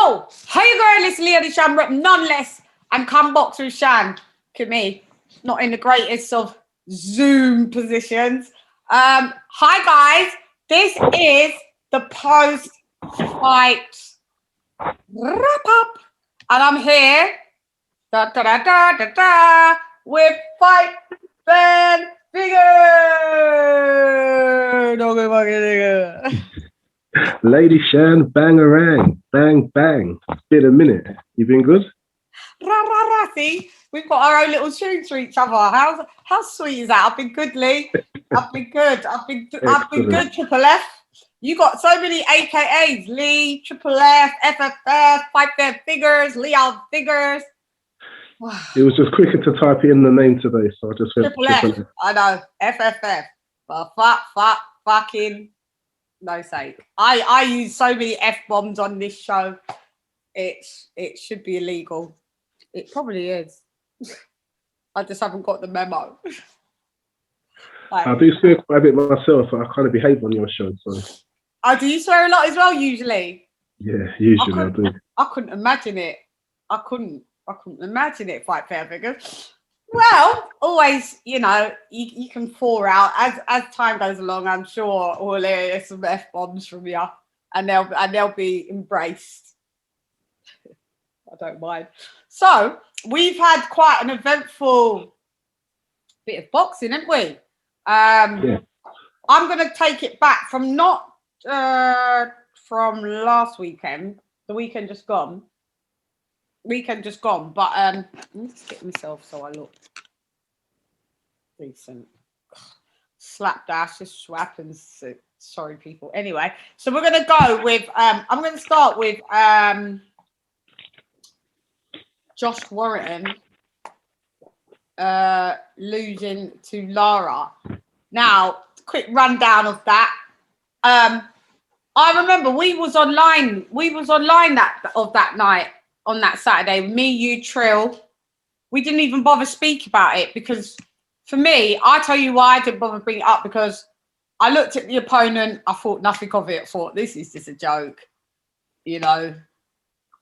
Yo, how you going? It's Leah the Chann rep, none less, and come box with Chann. Look at me, not in the greatest of Zoom positions. Hi guys, this is the post-fight wrap-up, and I'm here with Fight Fan Figure. Don't go fucking nigga. Lady Chann, bangarang, bang, bang. It's been a minute. You been good? Ra, ra, ra. See, we've got our own little tunes for each other. How sweet is that? I've been good, Lee. I've been good. I've been good, Triple F. You got so many AKAs. Lee, Triple F, FFF, Fight Their Figures, Leon Figures. It was just quicker to type in the name today, so I just went Triple F. I know. FFF. But fucking no sake. I use so many F-bombs on this show. It should be illegal. It probably is. I just haven't got the memo. Like, I do swear quite a bit myself, but I kind of behave on your show, so. Oh, do you swear a lot as well, usually? Yeah, usually I do. I couldn't imagine it. I couldn't imagine it, Fight Fair Figures. Well, always, you know, you can pour out as time goes along. I'm sure we'll hear some F-bombs from you, and they'll be embraced. I don't mind. So we've had quite an eventful bit of boxing, haven't we? Yeah. I'm going to take it back from not from last weekend, the weekend just gone. But let me just get myself so I look decent. Slapdash just happens. Sorry, people. Anyway, so we're going to go with. I'm going to start with Josh Warrrington losing to Lara. Now, quick rundown of that. I remember we was online that night. On that Saturday, me, you, Trill, we didn't even bother speak about it because for me, I tell you why I didn't bother bring it up, because I looked at the opponent, I thought nothing of it, I thought this is just a joke. You know,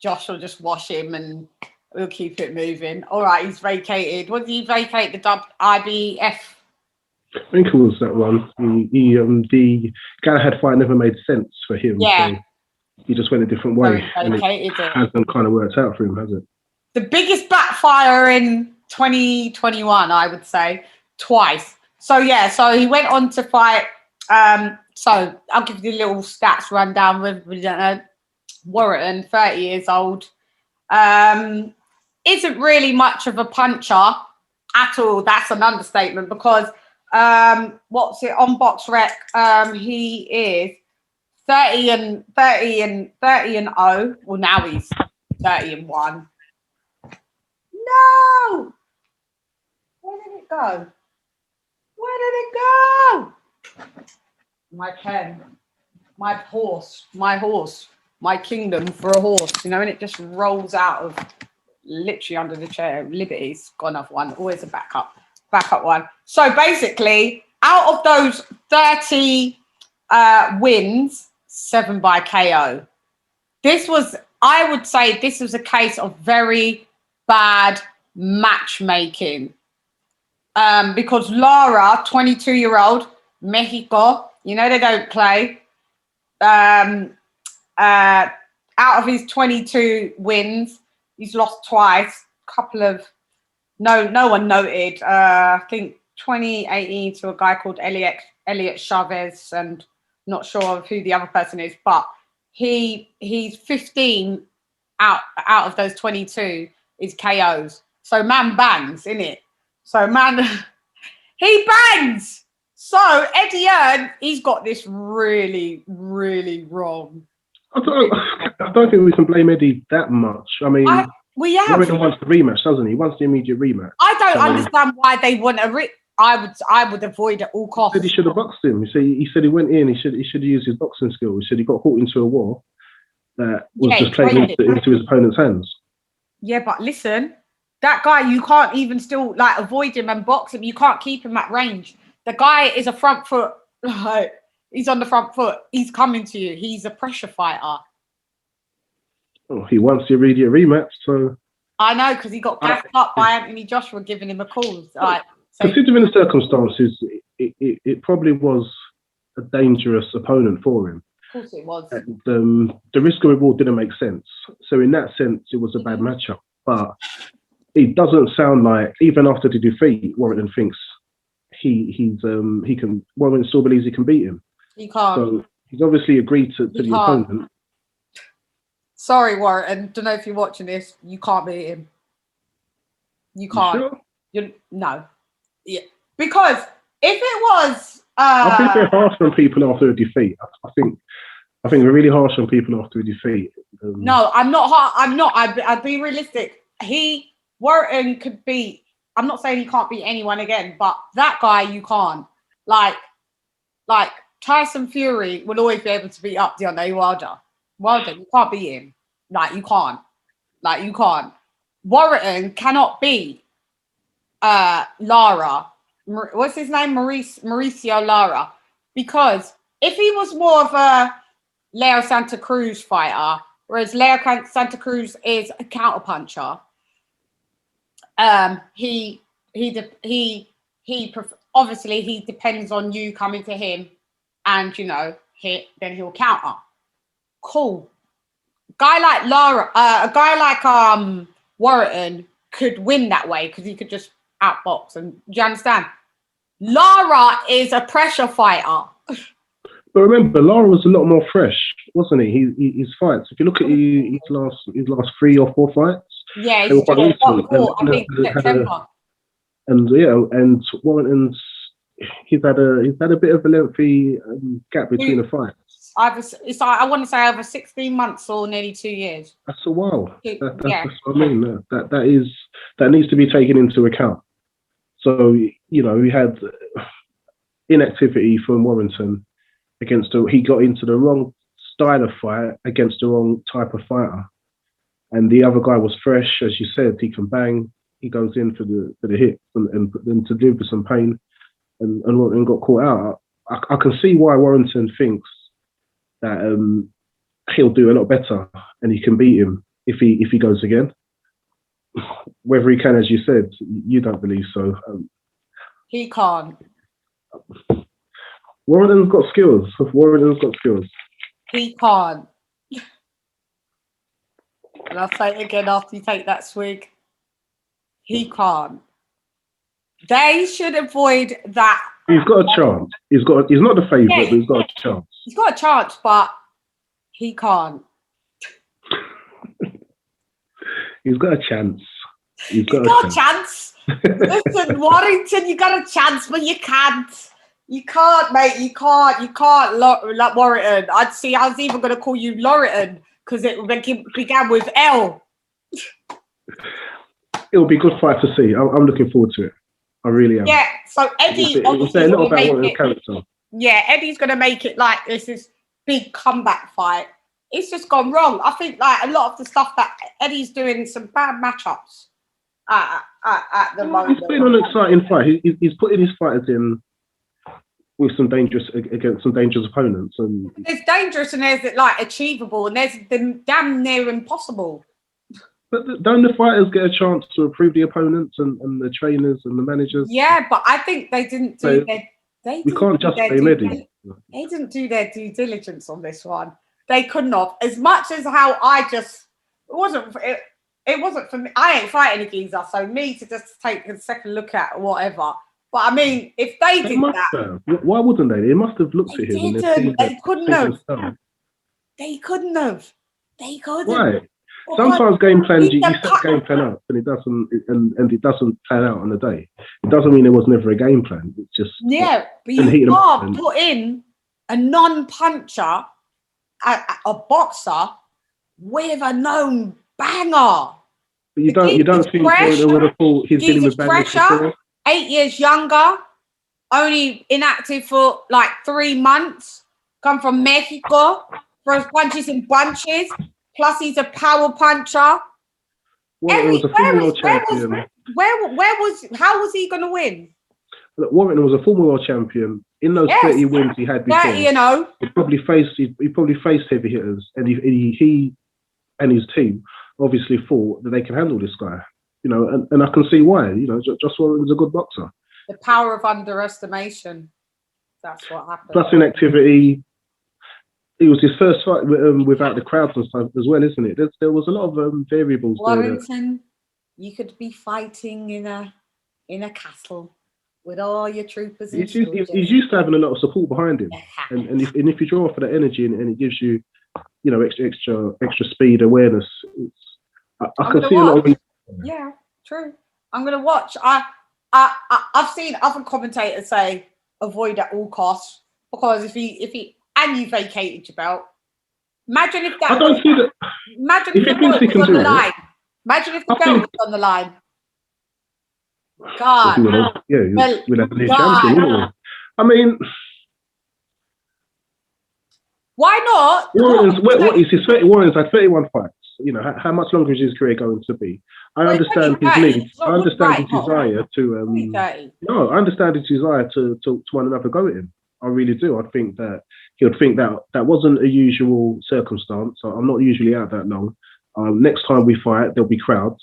Josh will just wash him and we'll keep it moving. All right, he's vacated. What did he vacate? The IBF? I think it was that one. The Galahad fight never made sense for him. Yeah. So he just went a different way, and it hasn't kind of worked out for him, has it? The biggest backfire in 2021, I would say, twice. So yeah, so he went on to fight. So I'll give you the little stats rundown with Warrrington, 30 years old, isn't really much of a puncher at all. That's an understatement, because what's it on Box Rec? He is 30 and 0. Well, now he's 30 and 1. No! Where did it go? My pen, my horse, my kingdom for a horse. You know, and it just rolls out of literally under the chair. Liberty's got another one. Always a backup one. So basically, out of those 30 wins, 7 by KO. I would say this was a case of very bad matchmaking. Because Lara, 22-year-old, Mexico, you know they don't play. Out of his 22 wins, he's lost twice. Couple of no one noted. I think 2018 to a guy called Elliot Chavez, and not sure of who the other person is, but he's 15 out of those 22 is KOs. So man bangs, innit? So man, he bangs. So Eddie Earn, he's got this really, really wrong. I don't think we can blame Eddie that much. I mean, Warrrington wants the rematch, doesn't he? He wants the immediate rematch. I don't understand why they want a I would avoid at all costs. He said he should have boxed him. He said he went in. He should have used his boxing skills. He said he got caught into a war that was just playing into his opponent's hands. Yeah, but listen, that guy, you can't even still like avoid him and box him. You can't keep him at range. The guy is a front foot. He's on the front foot. He's coming to you. He's a pressure fighter. Oh, he wants the immediate rematch, so. I know, because he got gassed up by Anthony Joshua giving him a call. Like, so considering the circumstances, it probably was a dangerous opponent for him. Of course it was. And, the risk and reward didn't make sense. So in that sense, it was a bad matchup. But it doesn't sound like, even after the defeat, Warrrington thinks Warrrington still believes he can beat him. He can't. So he's obviously agreed to the opponent. Sorry, Warrrington. Don't know if you're watching this. You can't beat him. You can't. You sure? No. Yeah. Because if it was, I think they're harsh on people after a defeat. I think we're really harsh on people after a defeat. No, I'm not. I'm not. I'd be realistic. Warrrington could beat. I'm not saying he can't beat anyone again, but that guy you can't. Like Tyson Fury will always be able to beat up Deontay Wilder. You can't beat him. You can't. You can't. Warrrington cannot beat Lara. What's his name? Mauricio Lara. Because if he was more of a Leo Santa Cruz fighter, whereas Leo Santa Cruz is a counterpuncher, obviously he depends on you coming to him, and then he'll counter. Cool. A guy like Warrrington could win that way because he could just outbox. And do you understand? Lara is a pressure fighter. But remember, Lara was a lot more fresh, wasn't he? His fights. If you look at his last 3 or 4 fights, yeah, he's got 4, I think, September. And Warrington's he's had a bit of a lengthy gap between the fights. I want to say over 16 months or nearly 2 years. That's a while. That's what I mean. That needs to be taken into account. So we had inactivity from Warrington he got into the wrong style of fight against the wrong type of fighter, and the other guy was fresh, as you said. He can bang. He goes in for the hit and then to deliver some pain, and got caught out. I can see why Warrington thinks that he'll do a lot better and he can beat him if he goes again. Whether he can, as you said, you don't believe so. He can't. Warrington's got skills. He can't. And I'll say it again after you take that swig. He can't. They should avoid that. He's got a chance. He's not the favourite, but he's got a chance. He's got a chance, but he can't. He's got a chance. He's got a chance. Listen, Warrrington, you got a chance, but you can't. You can't, mate. You can't. Warrrington. I was even going to call you Lorrington because it began with L. It'll be a good fight to see. I'm looking forward to it. I really am. Yeah. So Eddie, obviously, a lot about Warrrington's character. Yeah, Eddie's going to make it like this big comeback fight. It's just gone wrong. I think a lot of the stuff that Eddie's doing, some bad matchups at the moment. It's been an exciting fight. He's putting his fighters in with against some dangerous opponents, and there's dangerous and there's achievable and there's the damn near impossible. But don't the fighters get a chance to approve the opponents and the trainers and the managers? Yeah, but I think they didn't do we can't just blame Eddie. They didn't do their due diligence on this one. They couldn't have. As much as how it wasn't for me. I ain't fighting a geezer, so me to just take a second look at whatever. But I mean, if they did that, why wouldn't they? They must have looked at him. They couldn't have. They couldn't have. They couldn't. Why? Sometimes game plans, you set game plan up and it doesn't plan out on the day. It doesn't mean there was never a game plan. It's just but you can't put in a non-puncher, a boxer with a known banger. But you don't think they would have thought he's dealing with bangers before? 8 years younger, only inactive for 3 months. Come from Mexico, throws punches in bunches. Plus, he's a power puncher. Warrington was a former world champion. How was he going to win? Look, Warrington was a former world champion. In those 30 wins he had before, 30, he probably faced heavy hitters, and he and his team obviously thought that they can handle this guy. You know, and I can see why. You know, Josh Warrington's a good boxer. The power of underestimation. That's what happened. Plus inactivity. It was his first fight without the crowds and stuff as well, isn't it? There was a lot of variables there. Warrington, you could be fighting in a castle with all your troopers. He's used to having a lot of support behind him, and if you draw for that energy and it gives you, you know, extra speed, awareness. I can see a lot of. Yeah, true. I'm gonna watch. I've seen other commentators say avoid at all costs, because if he and you vacated your belt. Imagine if that. I don't see that. Imagine if the belt was on the line. Imagine if the belt was on the line. God. We'll have a new champion, wouldn't we? I mean, why not? What is his 30? Warren's had 31 fights. You know, how much longer is his career going to be? I understand his need. I understand his desire to. No, I understand his desire to want another go at him. I really do. I think that he would think that wasn't a usual circumstance. I'm not usually out that long. Next time we fight, there'll be crowds.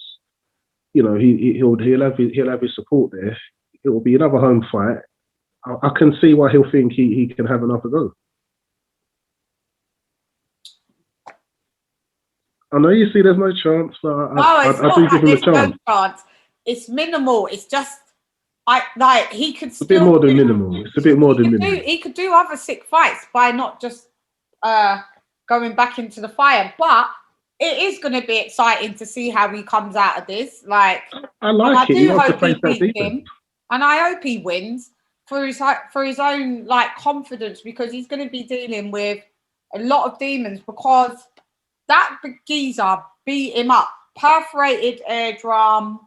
You know, he'll have his support there. It will be another home fight. I can see why he'll think he can have another go. I know you see there's no chance, but I do give him a chance. No chance. It's minimal. It's just he could. It's a bit more than minimal. It's a bit more than minimal. He could do other sick fights by not just going back into the fire. But it is going to be exciting to see how he comes out of this. Like, I do hope he beats him, and I hope he wins for his own like confidence, because he's going to be dealing with a lot of demons, because that geezer beat him up. Perforated eardrum.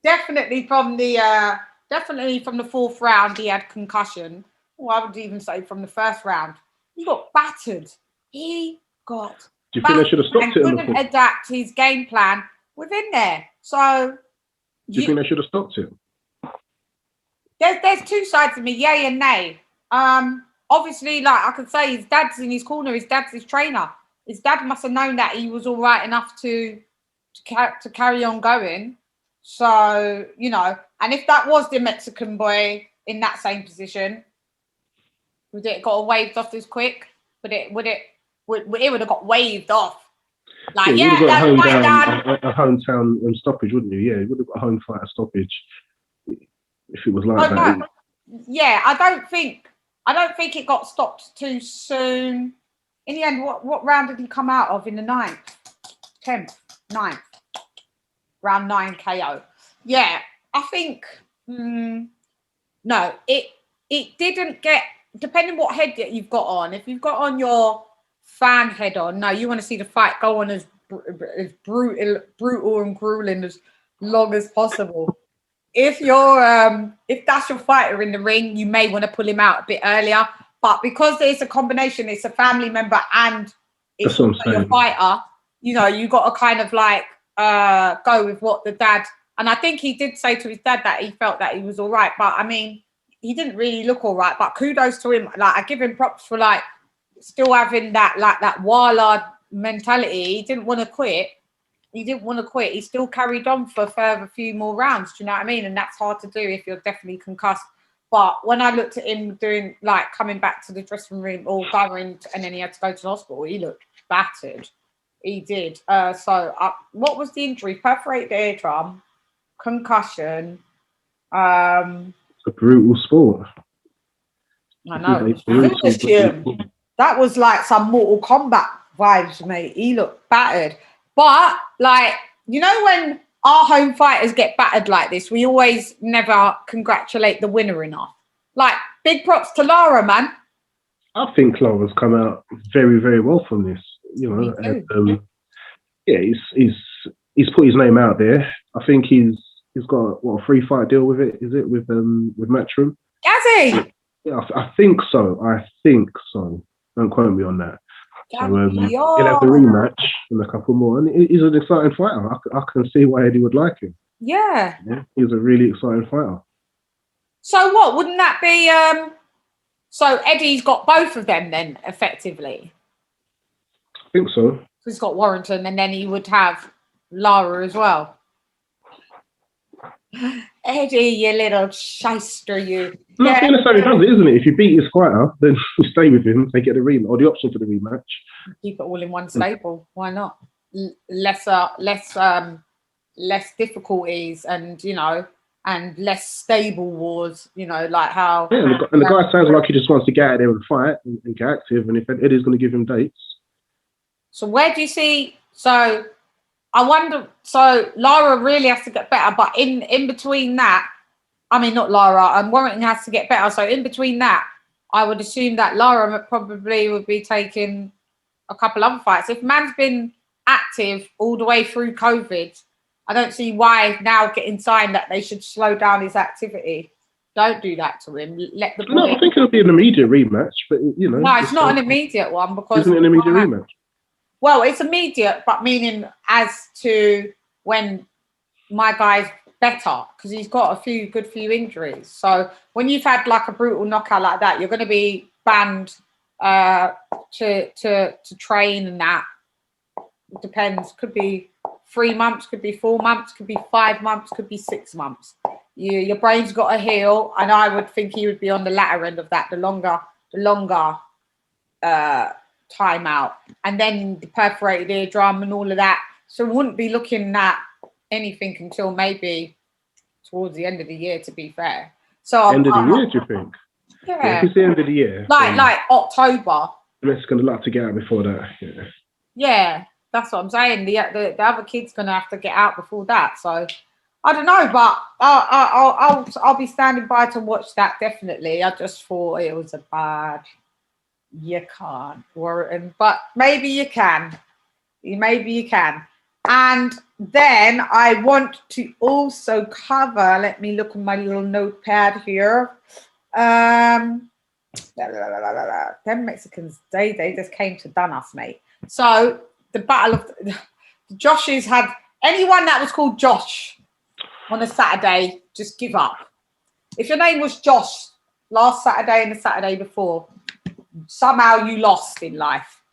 Definitely from the fourth round, he had concussion. Well, I would even say from the first round, he got battered. He got. Do you think they should have stopped it? Couldn't adapt his game plan within there. So. Do you think they should have stopped it? There's two sides of me, yay and nay. Obviously, like I could say, his dad's in his corner. His dad's his trainer. His dad must have known that he was all right enough to carry on going. So, you know, and if that was the Mexican boy in that same position, would it got waved off as quick? It would have got waved off. Like, that's right down. A hometown stoppage, wouldn't you? Yeah, it would have got a home fight stoppage if it was like that. No. Yeah, I don't think it got stopped too soon. In the end, what round did he come out of in the 9th? 10th? 9th? Round 9 KO. Yeah, I think no, it didn't get, depending what head that you've got on. If you've got on your fan head on, no, you want to see the fight go on as brutal and grueling as long as possible. If that's your fighter in the ring, you may want to pull him out a bit earlier. But because there's a combination, it's a family member and it's your fighter, you know, you got to kind of like go with what the dad. And I think he did say to his dad that he felt that he was all right. But I mean, he didn't really look all right. But kudos to him. Like, I give him props for like still having that Warlord mentality. He didn't want to quit. He still carried on for a further few more rounds. Do you know what I mean? And that's hard to do if you're definitely concussed. But when I looked at him doing, like, coming back to the dressing room or going, and then he had to go to the hospital, he looked battered. He did. What was the injury? Perforated eardrum, concussion. It's a brutal sport. I know. That was like some Mortal Kombat vibes, mate. He looked battered. But, like, you know, when our home fighters get battered like this, we always never congratulate the winner enough. Like, big props to Lara, man. I think Lara's come out very, very well from this. You know, and, he's put his name out there. I think he's got a 3-fight deal with it. Is it with Matchroom? Has he? Yeah, I think so. Don't quote me on that. So, he'll have the rematch and a couple more. And he's an exciting fighter. I can see why Eddie would like him. Yeah. He's a really exciting fighter. So what? Wouldn't that be... So Eddie's got both of them then, effectively? think so. He's got Warrrington, and then he would have Lara as well. Eddie, you little shyster, you. Not necessarily does it, isn't it? If you beat his fighter, then you stay with him. They get the rematch or the option for the rematch. Keep it all in one stable. Why not? Less difficulties, and and less stable wars. Like how. Yeah, and the guy sounds like he just wants to get out there and fight and get active. And if Eddie's going to give him dates. So where do you see? So I wonder. So Lara really has to get better, but in between that, I mean not Lara, and Warrrington has to get better. So in between that, I would assume that Lara probably would be taking a couple other fights. If man's been active all the way through COVID, I don't see why now getting signed that they should slow down his activity. Don't do that to him. Let the boy. No, I think it'll be an immediate rematch, but no, it's not an immediate one because isn't it an immediate rematch? Well, it's immediate, but meaning as to when my guy's better, because he's got a good few injuries. So when you've had like a brutal knockout like that, you're going to be banned to train, and that it depends. Could be 3 months, could be 4 months, could be 5 months, could be 6 months. Your brain's got to heal, and I would think he would be on the latter end of that, the longer time out, and then the perforated eardrum and all of that. So we wouldn't be looking at anything until maybe towards the end of the year, to be fair. So end of the year, do you think? Yeah, if it's the end of the year, like October. It's going to like to get out before that. Yeah, that's what I'm saying. The other kid's going to have to get out before that. So I don't know, but I'll be standing by to watch that definitely. I just thought it was a bad. You can't, Warrrington, but maybe you can. Maybe you can. And then I want to also cover. Let me look at my little notepad here. Them Mexicans, they just came to done us, mate. So the battle of the Joshes had anyone that was called Josh on a Saturday, just give up. If your name was Josh last Saturday and the Saturday before, somehow you lost in life.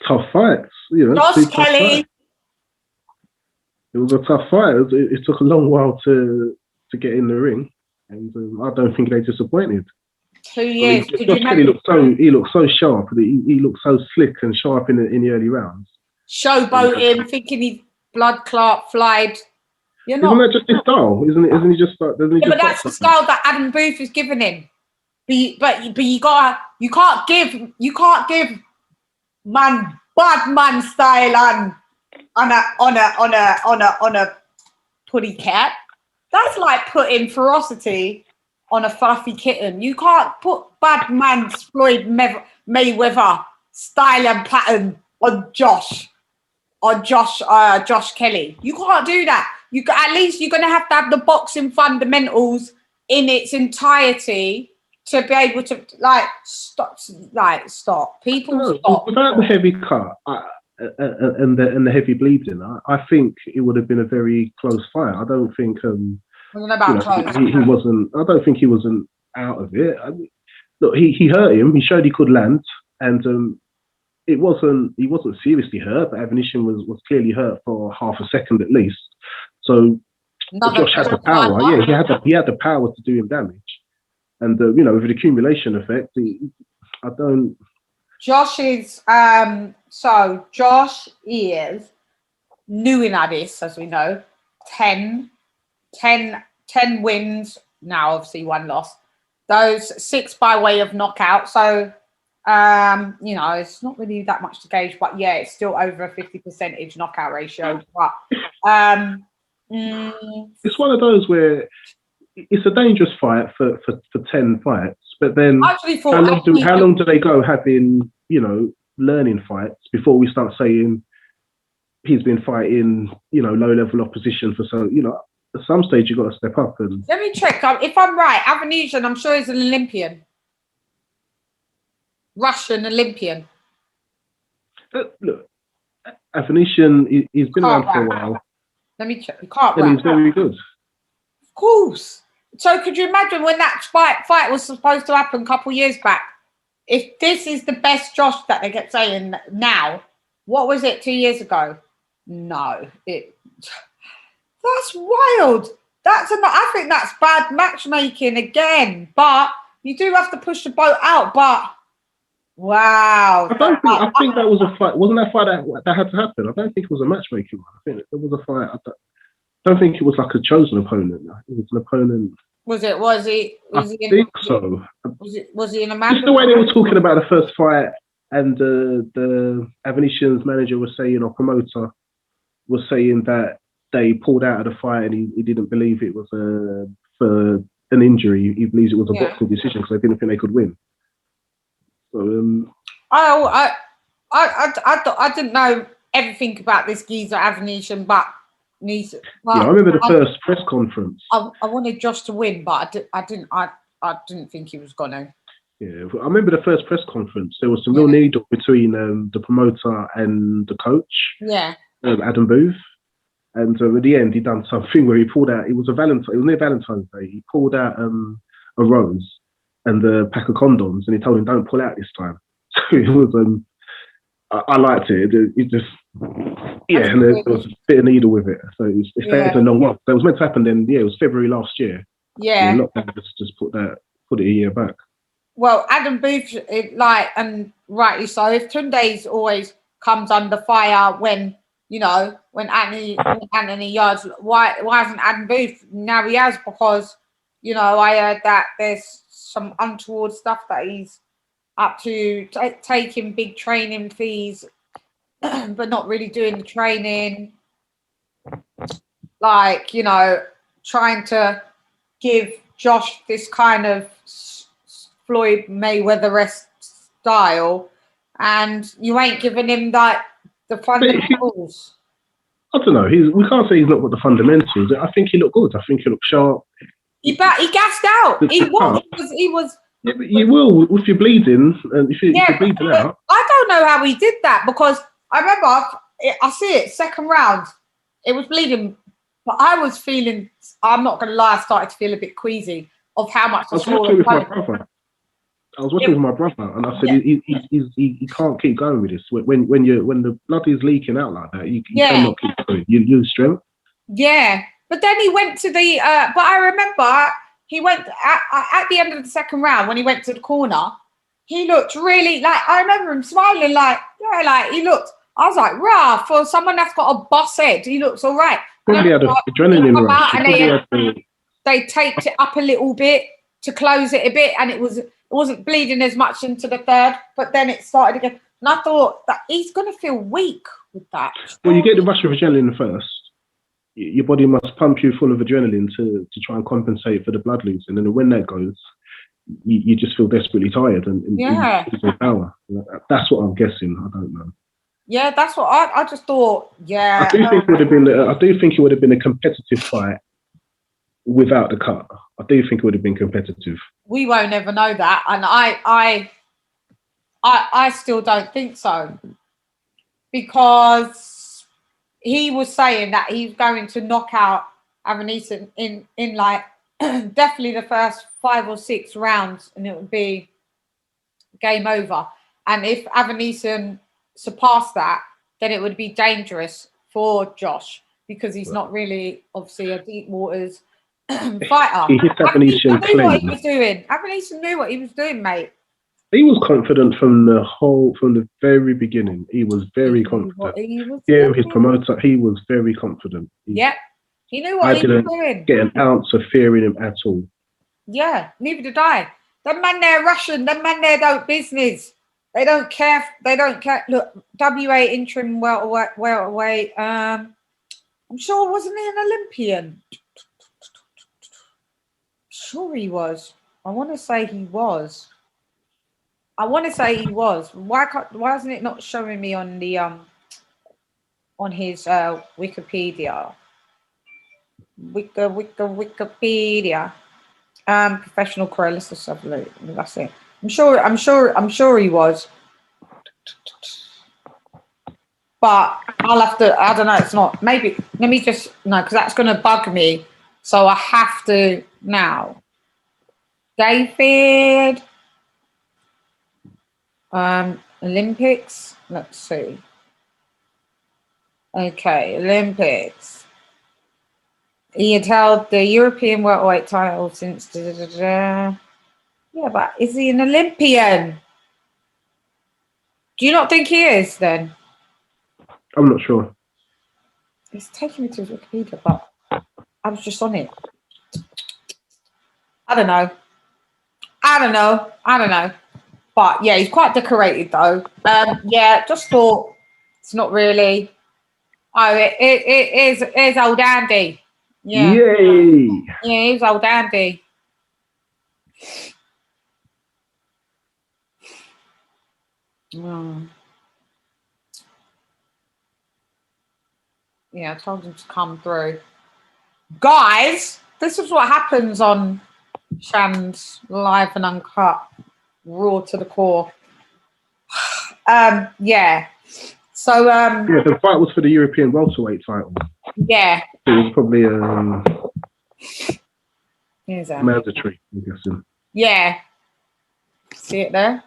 Tough fights, Josh Kelly. It was a tough fight. It took a long while to get in the ring, and I don't think they disappointed. 2 years. Josh Kelly looked so sharp. He looked so slick and sharp in the early rounds. Showboating, thinking he blood clot flied. Isn't that just his style? Isn't he just like? Doesn't he? Yeah, but that's the style that Adam Booth is giving him. But you can't give bad man style on a putty cat. That's like putting ferocity on a fluffy kitten. You can't put bad man's Floyd Mayweather style and pattern on Josh Kelly. You can't do that. At least you're going to have the boxing fundamentals in its entirety to be able to stop. People stop. Without the heavy cut and the heavy bleeding, I think it would have been a very close fight. I don't think he wasn't. I don't think he wasn't out of it. Look, he hurt him. He showed he could land, and he wasn't seriously hurt. But Avanish was clearly hurt for half a second at least. So Josh had the power. Yeah, he had the power to do him damage. And with an accumulation effect, I don't. Josh is Josh is new in this, as we know. 10 wins. Now, obviously, 1 loss. Those 6 by way of knockout. So, it's not really that much to gauge, but yeah, it's still over a 50% knockout ratio. But it's one of those where it's a dangerous fight for 10 fights, but then how long do they go having, learning fights before we start saying he's been fighting, low-level opposition for so, at some stage you've got to step up. And let me check. If I'm right, Avanish, I'm sure he's an Olympian. Russian Olympian. Look, Avanish, he's been around for a while. Let me check. You can't rap. He's very good. Of course. So could you imagine when that fight was supposed to happen a couple of years back? if this is the best Josh that they kept saying now, what was it 2 years ago? No, that's wild. I think that's bad matchmaking again. But you do have to push the boat out. But wow, I think that was a fight. Wasn't that fight that had to happen? I don't think it was a matchmaking one. I think it was a fight. I don't think it was like a chosen opponent. It was an opponent. Was he? I think so. Was he in a match? Just the way they were talking about the first fight, and the Avenetians manager was saying, or promoter was saying that they pulled out of the fight, and he didn't believe it was for an injury. He believes it was a boxing decision because they didn't think they could win. So I didn't know everything about this geezer Avenetian, but I remember the first press conference. I wanted Josh to win, but I didn't think he was gonna. Yeah, I remember the first press conference. There was some real needle between the promoter and the coach. Yeah. Adam Booth, and at the end he done something where he pulled out. It was near Valentine's Day. He pulled out a rose and a pack of condoms, and he told him, "Don't pull out this time." So it was I liked it. It just and there was a bit of needle with it. So it stayed a long while. That was meant to happen then. Yeah, it was February last year. Yeah. Not just put it a year back. Well, Adam Booth, and rightly so. If Tunde's always comes under fire when Anthony Yards, why hasn't Adam Booth? Now he has, because I heard that there's some untoward stuff that he's up to, taking big training fees, but not really doing the training. Trying to give Josh this kind of Floyd Mayweather-esque style, and you ain't giving him the fundamentals. I don't know. We can't say he's not got the fundamentals. I think he looked good. I think he looked sharp. He gassed out. He was. Yeah, but you will if you're bleeding, and if you're bleeding out. I don't know how he did that, because I remember I see it second round. It was bleeding, but I was feeling. I'm not going to lie. I started to feel a bit queasy of how much. I was watching with my brother. And I said he can't keep going with this. When the blood is leaking out like that, you cannot keep going. You lose strength. Yeah, but then he went to the. But I remember. He went at the end of the second round when he went to the corner. He looked really I remember him smiling he looked. I was like, rah, for someone that's got a boss head, he looks all right. Probably had an adrenaline rush. They taped it up a little bit to close it a bit, and it wasn't bleeding as much into the third. But then it started again, and I thought that he's going to feel weak with that. Well, you get the rush of adrenaline first. Your body must pump you full of adrenaline to try and compensate for the blood losing, and then when that goes, you just feel desperately tired and lose power. That's what I'm guessing. I don't know. Yeah, that's what I just thought. Yeah, I do think it would have been a competitive fight without the cut. I do think it would have been competitive. We won't ever know that, and I still don't think so, because he was saying that he's going to knock out Avenetian in definitely the first 5 or 6 rounds, and it would be game over. And if Avenetian surpassed that, then it would be dangerous for Josh, because he's not really, obviously, a deep waters fighter. He hit Avenetian clean. What he was doing. Avenetian knew what he was doing, mate. He was confident from the very beginning. He was very confident. His promoter, he was very confident. He knew what he was doing. Get an ounce of fear in him at all. Yeah, neither did I. Them man there Russian. Them man there don't business. They don't care. Look, WA interim welterweight. I'm sure, wasn't he an Olympian? Sure he was. I want to say he was. Why isn't it not showing me on the on his Wikipedia? Wikipedia. Professional career. Let's just have a look. That's it. I'm sure he was. But I'll have to. I don't know. It's not. Maybe. Let me just because that's going to bug me. So I have to now. David. Olympics. Let's see. Okay, Olympics. He had held the European welterweight title since. Yeah, but is he an Olympian? Do you not think he is then? I'm not sure. It's taking me to Wikipedia, but I was just on it. I don't know. But yeah, he's quite decorated though. Yeah, just thought it's not really. Oh, it is old Andy. Yeah. Yay! Yeah, he's old Andy. Yeah, I told him to come through. Guys, this is what happens on Chann's Live and Uncut, raw to the core. Yeah. So Yeah, the fight was for the European welterweight title. Yeah. It was probably mandatory, I'm guessing. Yeah. See it there?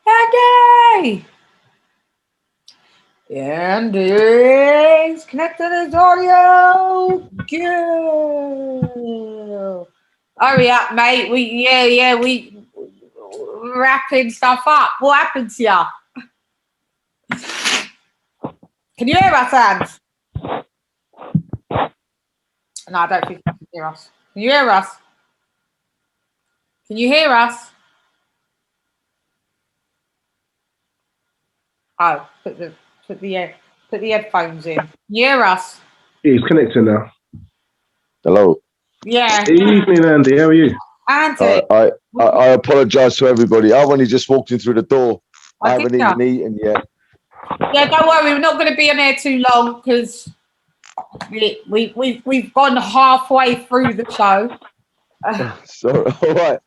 Andy! Andy's connected his audio. Go. Hurry up, mate. We wrapping stuff up. What happened to you? Can you hear us, Ange? No, I don't think you can hear us. Can you hear us? Can you hear us? Oh, put the headphones in. Can you hear us? Yeah, he's connecting now. Hello. Yeah. Good evening, Andy. How are you? Andy. I apologise to everybody. I've only just walked in through the door. I haven't even eaten yet. Yeah, don't worry. We're not going to be in here too long because we've gone halfway through the show. So all right.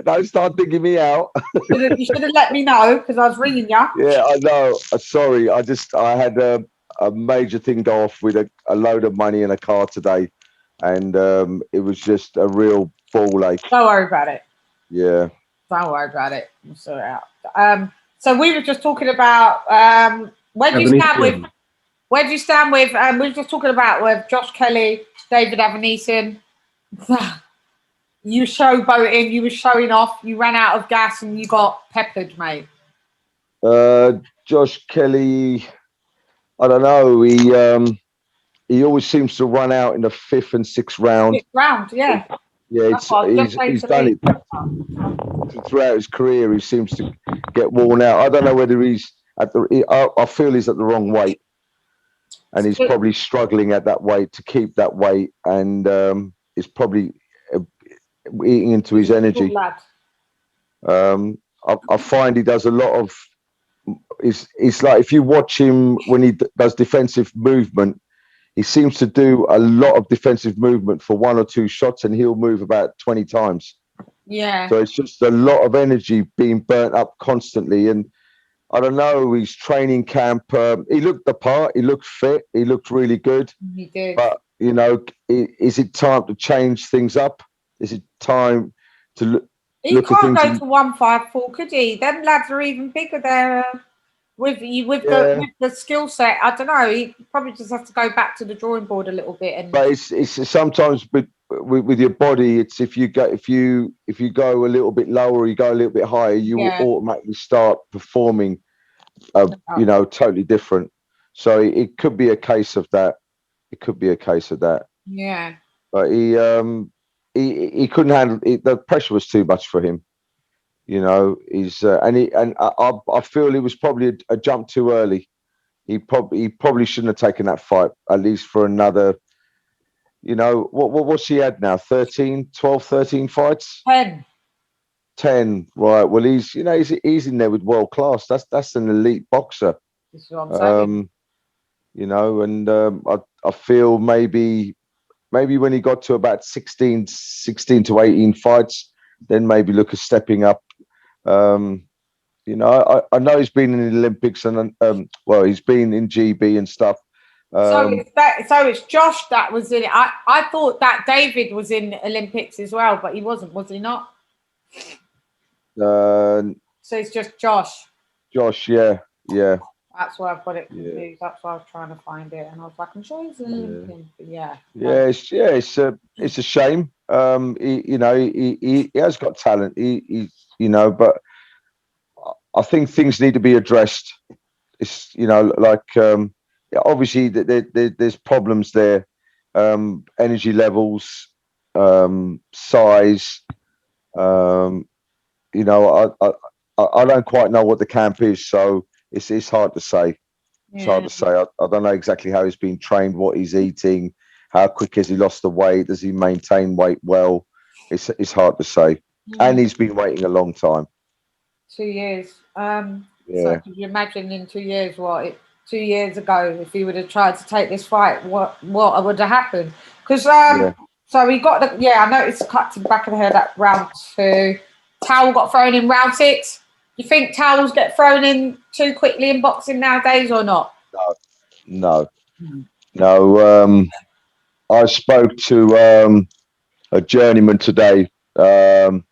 Don't start digging me out. You should have let me know because I was ringing you. Yeah, I know. Sorry. I had a major thing go off with a load of money in a car today, and it was just a real ball ache. Don't worry about it. Yeah. Don't worry about it. We'll sort it out. So we were just talking about where do you stand with? Where do you stand with? We were just talking about with Josh Kelly, David Avaneson. You showboating. You were showing off. You ran out of gas and you got peppered, mate. Josh Kelly. I don't know. He always seems to run out in the 5th and 6th round. 6th round, yeah. Yeah, he's done it throughout his career. He seems to get worn out. I don't know whether he's at the. I feel he's at the wrong weight, and he's probably struggling at that weight to keep that weight, and is probably eating into his energy. I find he does a lot of. It's like if you watch him when he does defensive movement. He seems to do a lot of defensive movement for 1 or 2 shots, and he'll move about 20 times. Yeah. So it's just a lot of energy being burnt up constantly. And I don't know, his training camp, he looked the part, he looked fit, he looked really good. He did. But, you know, is it time to change things up? Is it time to look at things? He can't go to 154, could he? Them lads are even bigger there. With the skill set, I don't know. He probably just has to go back to the drawing board a little bit. But it's sometimes with your body, it's if you go a little bit lower, you go a little bit higher, you will automatically start performing, totally different. So it could be a case of that. Yeah. But he couldn't handle it. The pressure was too much for him. You know, I feel it was probably a jump too early. He probably shouldn't have taken that fight, at least for another, what's he had now? 13 fights? 10, right. Well, he's in there with world class. That's an elite boxer. This is what I'm saying. I feel maybe when he got to about 16 to 18 fights, then maybe look at stepping up. I know he's been in the Olympics and he's been in GB and stuff, So it's Josh that was in it. I thought that David was in Olympics as well, but he wasn't, was he not? So it's just Josh. Josh, yeah. That's why I've got it confused. Yeah. That's why I was trying to find it, and I was like, I'm sure he's an Olympian. But yeah. It's a shame. He has got talent. But I think things need to be addressed. It's obviously there's problems there, energy levels, size. I don't quite know what the camp is, so it's hard to say. It's hard to say. I don't know exactly how he's been trained, what he's eating, how quick has he lost the weight, does he maintain weight well? It's hard to say. And he's been waiting a long time. 2 years. So could you imagine in 2 years 2 years ago, if he would have tried to take this fight, what would have happened? Because so he got I noticed cut to the back of the head at round 2. Towel got thrown in round 6. You think towels get thrown in too quickly in boxing nowadays or not? No. I spoke to a journeyman today, and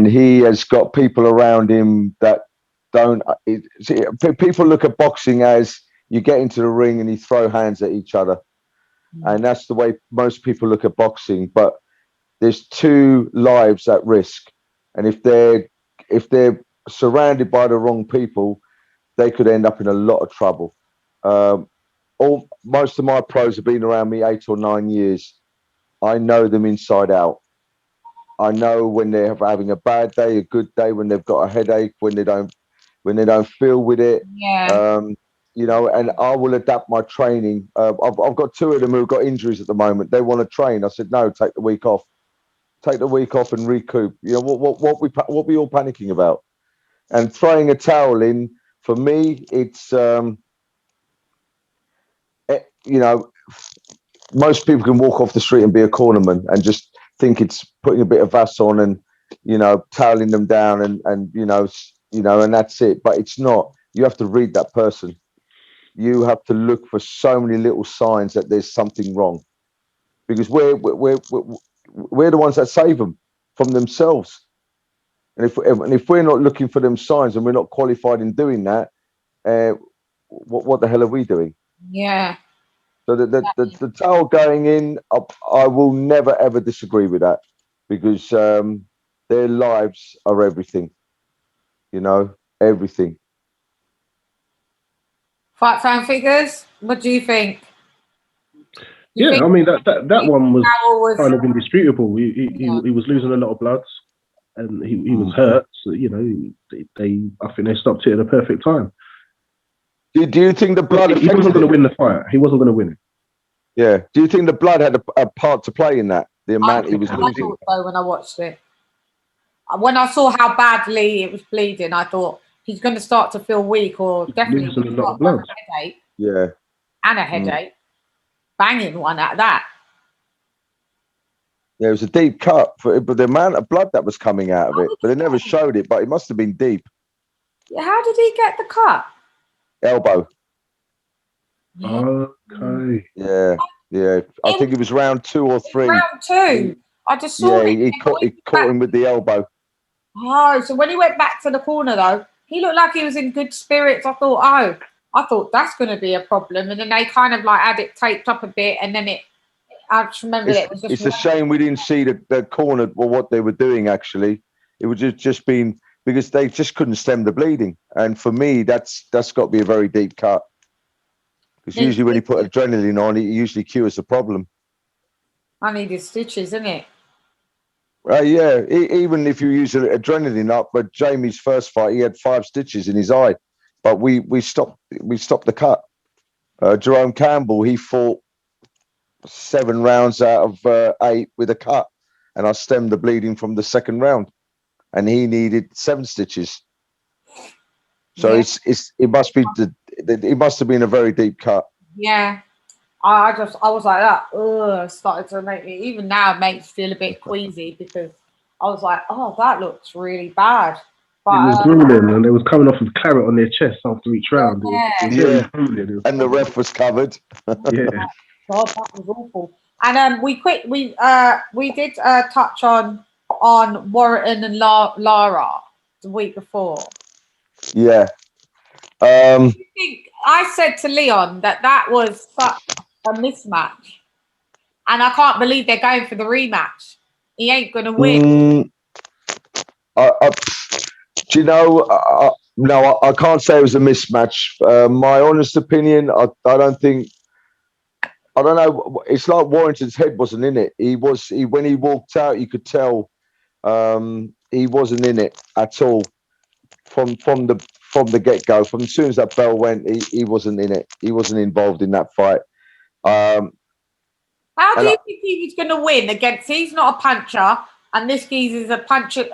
he has got people around him that don't. People look at boxing as you get into the ring and you throw hands at each other, and that's the way most people look at boxing. But there's 2 lives at risk, and if they're surrounded by the wrong people, they could end up in a lot of trouble. Most of my pros have been around me 8 or 9 years. I know them inside out. I know when they're having a bad day, a good day, when they've got a headache, when they don't feel with it. And I will adapt my training. I've got 2 of them who've got injuries at the moment. They want to train. I said, no, take the week off. Take the week off and recoup. What we all panicking about? And throwing a towel in, for me, it's most people can walk off the street and be a cornerman and just think it's putting a bit of Vass on and toweling them down and that's it. But it's not. You have to read that person. You have to look for so many little signs that there's something wrong, because we're the ones that save them from themselves. And if we're not looking for them signs and we're not qualified in doing that, what the hell are we doing? Yeah. So the towel going in, I will never ever disagree with that, because their lives are everything. Everything. Fight fan figures. What do you think? I mean that one was kind of indisputable. He was losing a lot of bloods, and he was hurt. So I think they stopped it at a perfect time. Do you think the blood? He wasn't going to win the fight. He wasn't going to win it. Yeah. Do you think the blood had a part to play in that? The amount he was losing. I thought so when I watched it. When I saw how badly it was bleeding, I thought he's going to start to feel weak, or definitely losing a lot of blood. Headache. Yeah. And a headache. Banging one at that. Yeah, it was a deep cut, but the amount of blood that was coming out of it, but they never showed it, but it must have been deep. How did he get the cut? Elbow. Okay. Yeah. I think it was round 2 or 3. Round 2. I just saw it. He caught him with the elbow. Oh, so when he went back to the corner, though, he looked like he was in good spirits. I thought that's going to be a problem. And then they kind of had it taped up a bit, and then I just remember it was just... It's a shame we didn't see the corner or what they were doing, actually. It would just been... because they just couldn't stem the bleeding. And for me, that's got to be a very deep cut. Because usually when you put adrenaline on, it usually cures the problem. I needed stitches, isn't it? Yeah, even if you use adrenaline up, but Jamie's first fight, he had 5 stitches in his eye. But we stopped the cut. Jerome Campbell, he fought 7 rounds out of 8 with a cut. And I stemmed the bleeding from the second round. And he needed 7 stitches. So it must have been a very deep cut. Yeah, I was like that. Ugh, started to make me, even now it makes me feel a bit queasy, because I was like, oh, that looks really bad. was grueling, and they was coming off with claret on their chest after each round. Yeah. And the ref was covered. Yeah. God, that was awful. And we did touch on Warrrington and Lara the week before. Yeah. I said to Leon that was such a mismatch, and I can't believe they're going for the rematch. He ain't gonna win. Do you know? No, I can't say it was a mismatch. My honest opinion, I don't think. I don't know. It's like Warrington's head wasn't in it. When he walked out, you could tell he wasn't in it at all from the get go. From as soon as that bell went, he wasn't in it. He wasn't involved in that fight. How do you think he was going to win against? He's not a puncher, and this geezer's a punches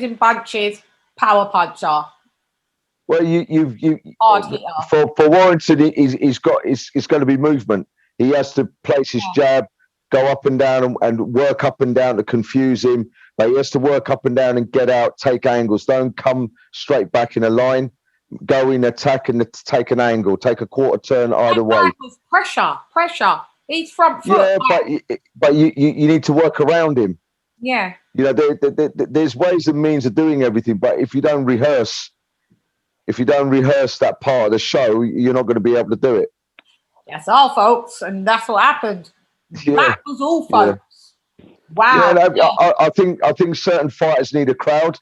in bunches, power puncher. Well, you hard hitter. For Warrington, he's going to be movement. He has to place his jab, go up and down, and work up and down to confuse him. But he has to work up and down and get out, take angles. Don't come straight back in a line. Go in, attack, and take an angle. Take a quarter turn either way. Pressure. He's front foot. Yeah, but you need to work around him. Yeah. You know, there's ways and means of doing everything, but if you don't rehearse that part of the show, you're not going to be able to do it. That's all, folks, and that's what happened. Yeah. That was all, folks. Yeah. Wow. Yeah, no, I think certain fighters need a crowd.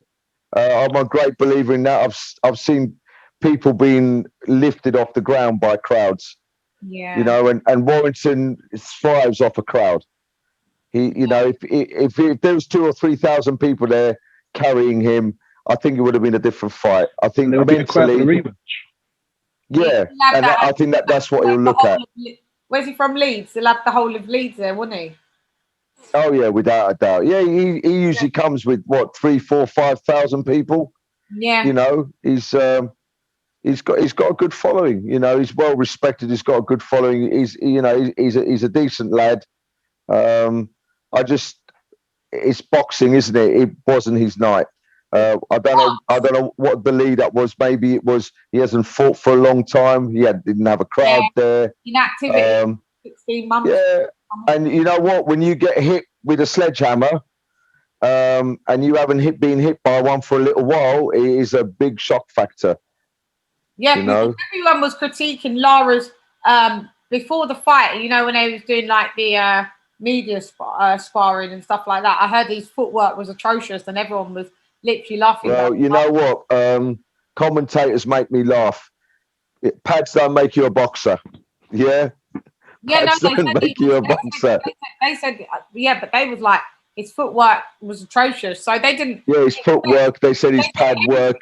I'm a great believer in that. I've seen people being lifted off the ground by crowds. Yeah. You know, and Warrington thrives off a crowd. You know, if there was 2,000 or 3,000 people there carrying him, I think it would have been a different fight. I think mentally, yeah, and I think that's what he'll look at. Where's he from? Leeds. He'll have the whole of Leeds there, wouldn't he? Oh yeah, without a doubt. Yeah, he usually comes with what 3,000, 4,000, 5,000 people. Yeah, you know, he's got a good following. You know, he's well respected. He's got a good following. He's a decent lad. It's boxing, isn't it? It wasn't his night. I don't know what the lead up was. Maybe it was he hasn't fought for a long time. Didn't have a crowd there. Inactivity. 16 months. Yeah, and you know what? When you get hit with a sledgehammer, and you haven't been hit by one for a little while, it is a big shock factor. Yeah, because everyone was critiquing Lara's before the fight. You know, when they was doing like the media sparring and stuff like that. I heard his footwork was atrocious, and everyone was literally laughing. Well, you know what? Commentators make me laugh. Pads don't make you a boxer. Yeah. Yeah, pads don't make you a boxer. They said, yeah, but they was like his footwork was atrocious, so they didn't. Yeah, his footwork. They said his pad work.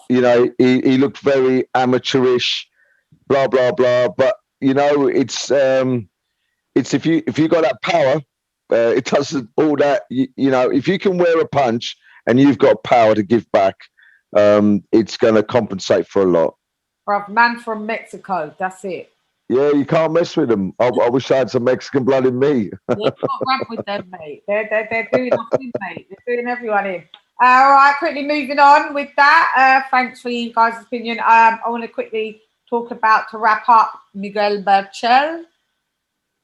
You know, he looked very amateurish. Blah blah blah. But you know, it's if you got that power, it doesn't all that. You know, if you can wear a punch and you've got power to give back, it's going to compensate for a lot. Bruv, man from Mexico, that's it. Yeah, you can't mess with them. I wish I had some Mexican blood in me. You can't run with them, mate. They're doing us in, mate. They're doing everyone in. All right, quickly moving on with that. Thanks for you guys' opinion. I want to quickly talk about, to wrap up, Miguel Berchelt.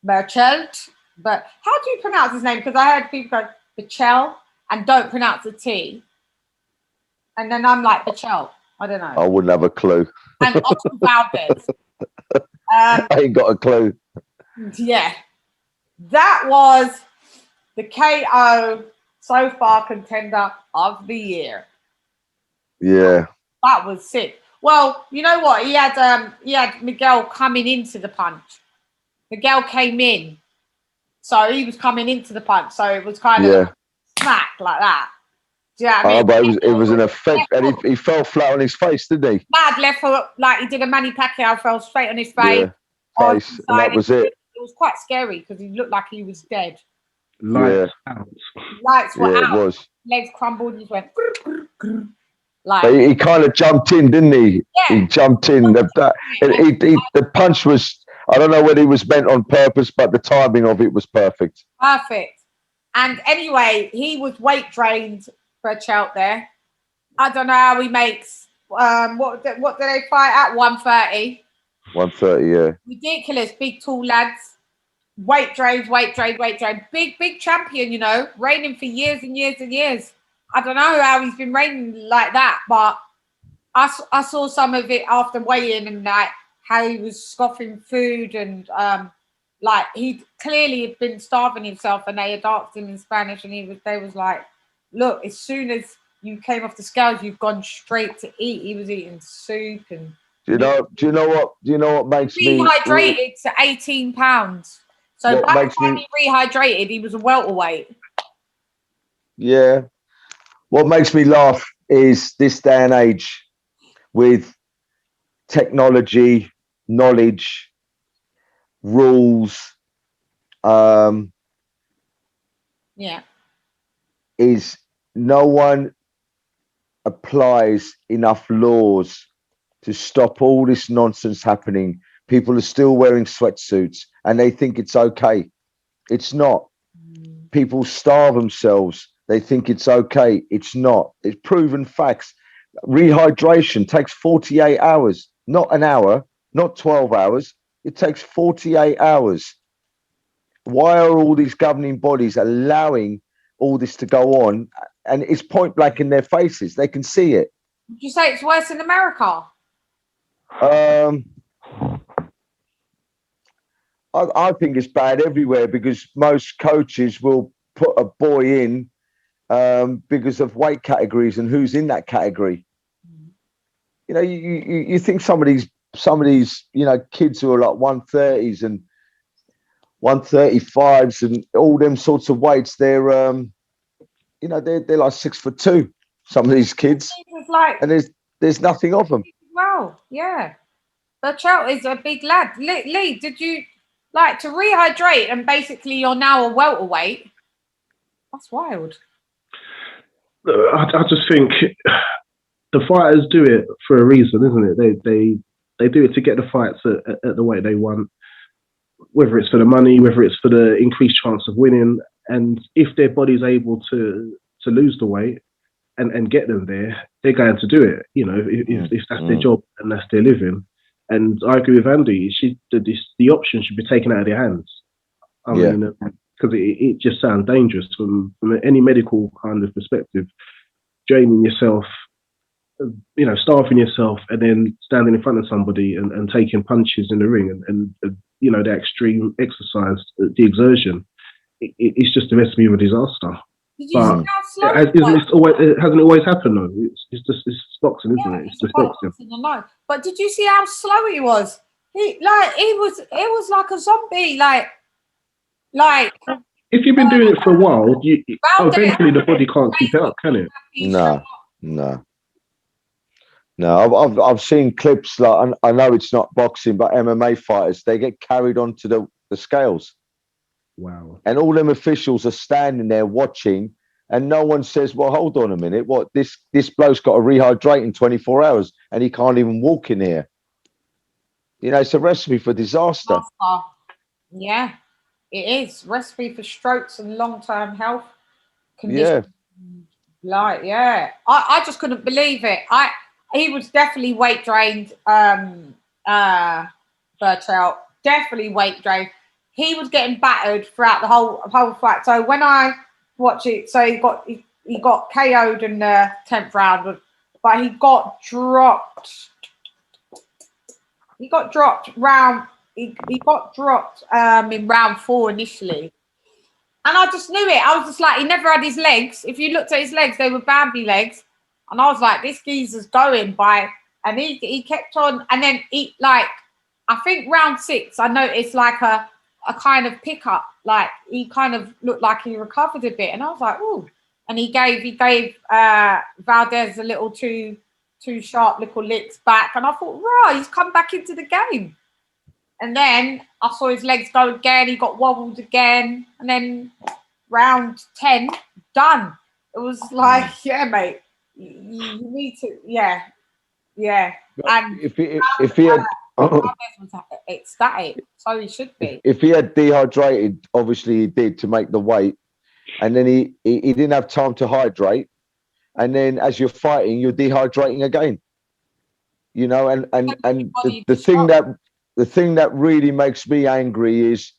But how do you pronounce his name? Because I heard people go Berchelt and don't pronounce the T. And then I'm like, Berchelt. I don't know. I wouldn't have a clue. And Oscar Valdez. I ain't got a clue. Yeah. That was the KO so far contender of the year. Yeah. That was sick. Well, you know what? He had Miguel coming into the punch. Miguel came in. So he was coming into the punch. So it was kind of smack like that. Do you know what I mean? But it was an effect, and he fell flat on his face, didn't he? Mad left foot, like he did a Manny Pacquiao, fell straight on his face. Yeah, face, and that was it. It was quite scary because he looked like he was dead. Lights out. Lights were out. It was. Legs crumbled and he went. Like, but he kind of jumped in, didn't he? Yeah. He jumped in. The punch was, I don't know whether it was meant on purpose, but the timing of it was perfect. Perfect. And anyway, he was weight drained, Berchelt there. I don't know how he makes. What do they fight at 130? 130, yeah. Ridiculous, big tall lads. Weight drains. Big champion, you know, reigning for years and years and years. I don't know how he's been reigning like that, but I saw some of it after weigh-in and like how he was scoffing food and like he clearly had been starving himself, and they had asked him in Spanish, and they was like, look, as soon as you came off the scales, you've gone straight to eat. He was eating soup and Do you know what makes me rehydrated to 18 pounds. So what by the makes time me he rehydrated, he was a welterweight. yeah. What makes me laugh is this day and age with technology, knowledge, rules, Yeah. is no one applies enough laws to stop all this nonsense happening. People are still wearing sweatsuits and they think it's okay. It's not. People starve themselves. They think it's okay. It's not. It's proven facts. Rehydration takes 48 hours, not an hour, not 12 hours. It takes 48 hours. Why are all these governing bodies allowing all this to go on? And it's point blank in their faces. They can see it. Would you say it's worse in America? I think it's bad everywhere because most coaches will put a boy in because of weight categories and who's in that category. You know, you think some of these you know kids who are like 130s and 135s and all them sorts of weights, they're you know they're like 6'2". Some of these kids, Like, and there's nothing of them. Well, yeah. Berchelt is a big lad. Lee, did you like to rehydrate and basically you're now a welterweight? That's wild. I just think the fighters do it for a reason, isn't it? They do it to get the fights at the weight they want, whether it's for the money, whether it's for the increased chance of winning. And if their body's able to lose the weight and get them there, they're going to do it. You know, if that's their job and that's their living. And I agree with Andy. The option should be taken out of their hands. I mean, because it just sounds dangerous from any medical kind of perspective. Draining yourself, you know, starving yourself, and then standing in front of somebody and taking punches in the ring, and you know, the extreme exercise, the exertion. It's just a recipe of a disaster. Did you see how slow it hasn't always happened though. It's boxing, isn't it? It's just boxing. I know. But did you see how slow he was? It was like a zombie, like if you've been doing it for a while, eventually the body can't keep it up, can it? No. I've seen clips like I know it's not boxing, but MMA fighters, they get carried onto the scales. Wow. And all them officials are standing there watching, and no one says, well, hold on a minute, what this bloke's got to rehydrate in 24 hours and he can't even walk in here. You know, it's a recipe for disaster. Yeah, it is. Recipe for strokes and long-term health conditions. Yeah. I just couldn't believe it. He was definitely weight drained, Berchelt. Definitely weight drained. He was getting battered throughout the whole fight. So when I watch it, so he got KO'd in the 10th round, but he got dropped. He got dropped in round 4 initially. And I just knew it. I was just like, he never had his legs. If you looked at his legs, they were Bambi legs. And I was like, this geezer's going by. And he kept on. And then I think round 6, I noticed like a kind of pickup. Like he kind of looked like he recovered a bit. And I was like, oh. And he gave Valdez a little too sharp little licks back. And I thought, right, he's come back into the game. And then I saw his legs go again. He got wobbled again. And then round 10, done. It was like, yeah, mate, you need to, yeah. And if he had was ecstatic, so he should be. If he had dehydrated, obviously he did to make the weight, and then he didn't have time to hydrate. and then as you're fighting, you're dehydrating again. You know, and the thing that really makes me angry is,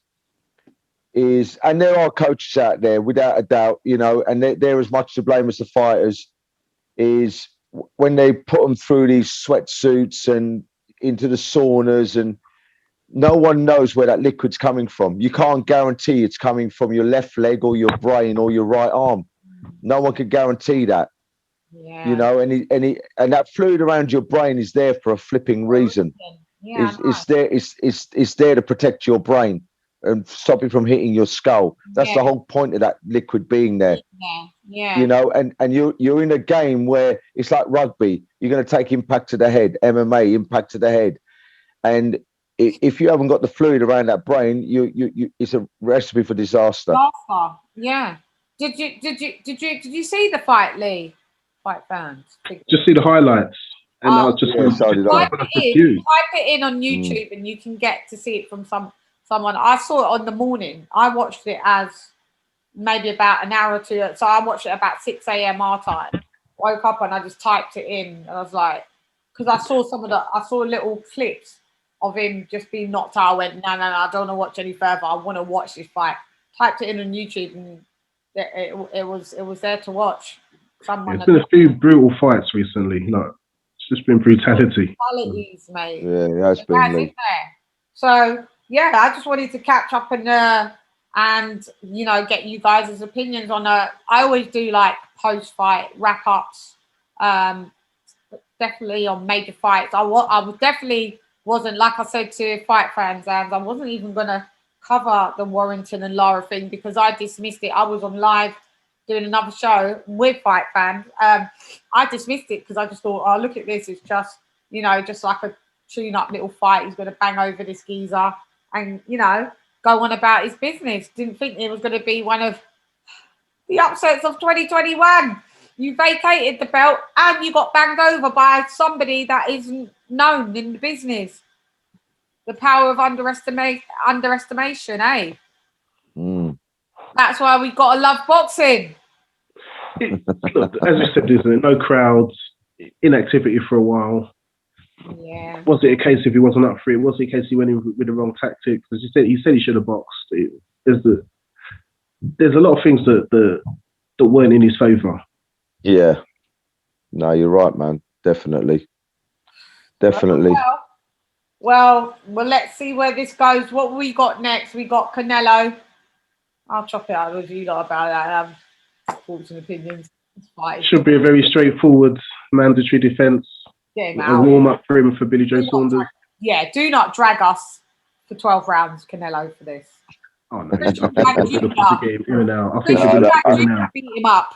and there are coaches out there without a doubt, you know, and they're as much to blame as the fighters, is when they put them through these sweatsuits and into the saunas, and no one knows where that liquid's coming from. You can't guarantee it's coming from your left leg or your brain or your right arm. No one can guarantee that. Yeah. You know, and that fluid around your brain is there for a flipping reason. Yeah, it's there to protect your brain and stop it from hitting your skull. That's the whole point of that liquid being there. Yeah. You know, and you're in a game where it's like rugby. You're going to take impact to the head, MMA, impact to the head, and if you haven't got the fluid around that brain, you it's a recipe for disaster. Yeah. Did you see the fight, Lee? Fight fans. Just see the highlights, and I was just type it in on YouTube, and you can get to see it from someone. I saw it on the morning. I watched it as maybe about an hour or two. So I watched it about 6 a.m. our time. Woke up and I just typed it in, and I was like, because I saw little clips of him just being knocked out. I went, no, I don't want to watch any further. I want to watch this fight. Typed it in on YouTube, and it was there to watch. There's been a few brutal fights recently. Like, it's just been brutality. Brutalities, mate. Yeah, it has been. So yeah, I just wanted to catch up and you know, get you guys' opinions on I always do like post-fight wrap-ups. Definitely on major fights. I definitely wasn't, like I said to fight fans, and I wasn't even gonna cover the Warrrington and Lara thing because I dismissed it. I was on live doing another show with fight fans. I dismissed it because I just thought, oh, look at this. It's just, you know, just like a tune-up little fight. He's going to bang over this geezer and, you know, go on about his business. Didn't think it was going to be one of the upsets of 2021. You vacated the belt and you got banged over by somebody that isn't known in the business. The power of underestimation, eh? That's why we got to love boxing. Look, as you said, isn't it? No crowds, inactivity for a while. Yeah. Was it a case if he wasn't up for it? Was it a case he went in with the wrong tactics? As you said, he should have boxed. There's a lot of things that weren't in his favour. Yeah. No, you're right, man. Definitely. Well, let's see where this goes. What we got next? We got Canelo. I'll chop it out with you lot about that. Thoughts and opinions. Should be a very straightforward mandatory defence. A warm up for him for Billy Joe Saunders. Do not drag us for 12 rounds, Canelo, for this. Oh no, I think beat him up.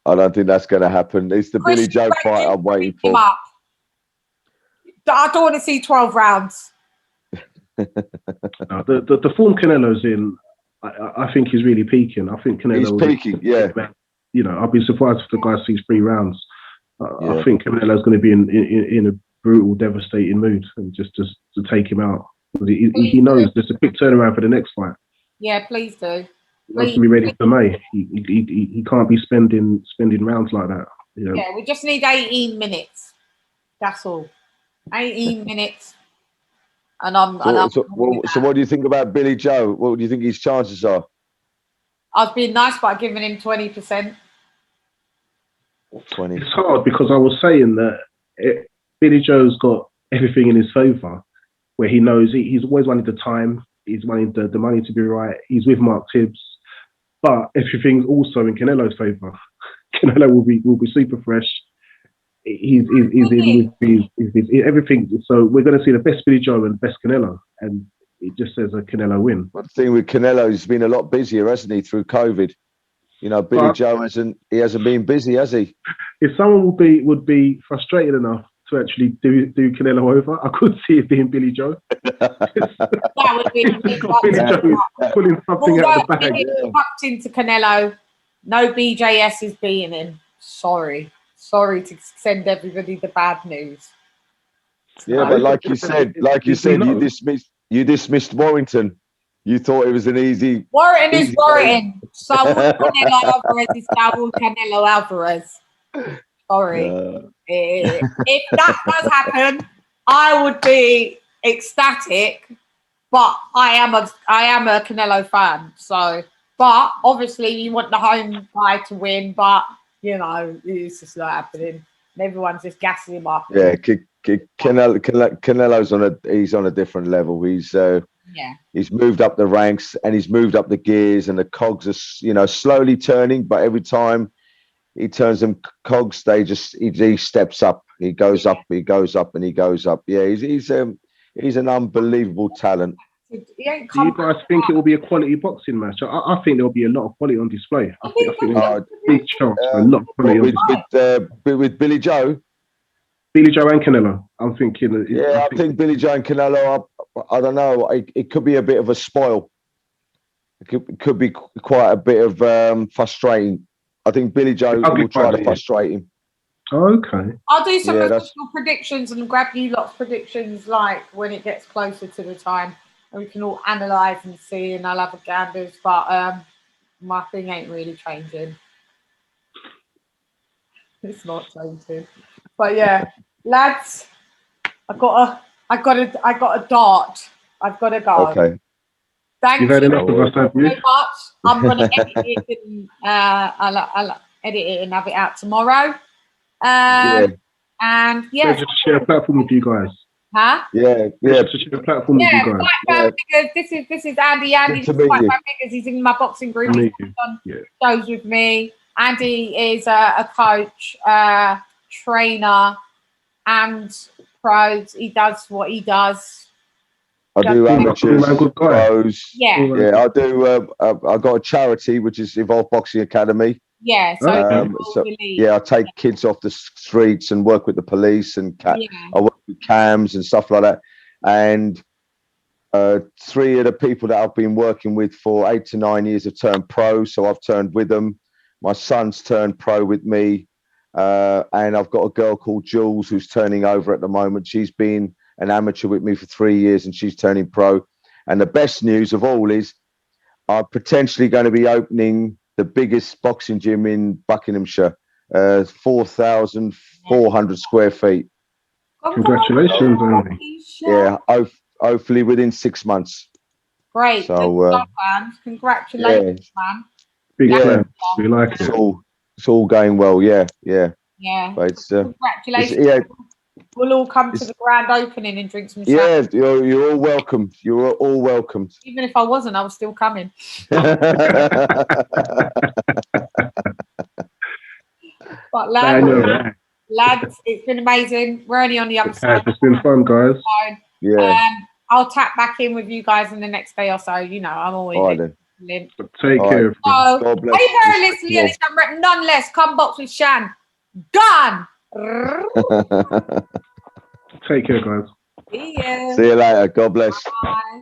I don't think that's going to happen. It's the Billy Joe fight I'm waiting for. I don't want to see 12 rounds. The form Canelo's in, I think he's really peaking. I think Canelo he's peaking, yeah. You know, I'd be surprised if the guy sees 3 rounds. I think Canelo's going to be in a brutal, devastating mood, and just to take him out. He knows there's a quick turnaround for the next fight. Yeah, please do. He wants to be ready for May. He can't be spending rounds like that. You know? Yeah, we just need 18 minutes. That's all. 18 minutes. So what do you think about Billy Joe? What do you think his chances are? I was being nice by giving him 20%. 20. It's hard because I was saying that Billy Joe's got everything in his favour, where he knows he's always wanted the time, he's wanted the money to be right, he's with Mark Tibbs, but everything's also in Canelo's favour. Canelo will be super fresh. He's in with everything. So we're going to see the best Billy Joe and the best Canelo, and it just says a Canelo win. One thing with Canelo, he's been a lot busier, hasn't he, through COVID? You know, Billy Joe hasn't been busy, has he? If someone would be frustrated enough to actually do Canelo over, I could see it being Billy Joe. That would be Billy Joe pulling something out of the bag. Tucked into Canelo. No BJS is beating him. Sorry to send everybody the bad news. Yeah, but like you said, you dismissed Warrrington. You thought it was an easy. Warrrington is Warrrington. Saul Canelo Alvarez is Saul Canelo Alvarez. Sorry. If that does happen, I would be ecstatic. But I am a Canelo fan. So, but obviously you want the home guy to win. But you know, it's just not happening. And everyone's just gassing him up. Yeah, Canelo's on a different level. He's moved up the ranks and he's moved up the gears, and the cogs are slowly turning. But every time he turns them cogs, he steps up. He goes up. He goes up, and he goes up. Yeah, he's an unbelievable talent. Do you guys think it will be a quality boxing match? I think there'll be a lot of quality on display. I think there's a big chance for a lot of quality on display. With Billy Joe. Billy Joe and Canelo, I'm thinking. I think Billy Joe and Canelo, I don't know. It could be a bit of a spoil. It could be quite a bit of frustrating. I think Billy Joe will try to frustrate him. Okay. I'll do some additional predictions and grab you lots of predictions like when it gets closer to the time, and we can all analyse and see, and I'll have a ganders. But my thing ain't really changing. It's not changing. But yeah, lads, I got a dart. I've got to go. Okay. Thank you had enough of us, have you? very much. I'm gonna edit it and I'll edit it and have it out tomorrow. And yeah, just share a platform with you guys. Huh? Yeah. Just share a platform with you guys. Black Figures. This is Andy. Andy's Black Figures. He's in my boxing group. He's on shows with me. Andy is a coach, trainer, and pros. He does what he does. I do amateurs, pros. Yeah. I do. I got a charity which is Evolve Boxing Academy. Yeah. I take kids off the streets and work with the police, and I work with cams and stuff like that. And 3 of the people that I've been working with for 8 to 9 years have turned pro, so I've turned with them. My son's turned pro with me, and I've got a girl called Jules who's turning over at the moment. She's been an amateur with me for 3 years, and she's turning pro. And the best news of all is I'm potentially going to be opening the biggest boxing gym in Buckinghamshire, 4,400 square feet. Congratulations, Andy. Yeah, hopefully within 6 months. Great. So, congratulations, man. Big plans. We like it. It's all going well. Yeah. But congratulations. We'll all come to the grand opening and drink some champagne. Yeah, you're all welcome. You're all welcome. Even if I wasn't, I was still coming. But lads, it's been amazing. We're only on the other side. It's been fun, guys. Yeah. I'll tap back in with you guys in the next day or so. You know, I'm always take care. God bless. Nonetheless, come box with Chann. Done. Take care, guys. See ya. See you later. God bless. Bye.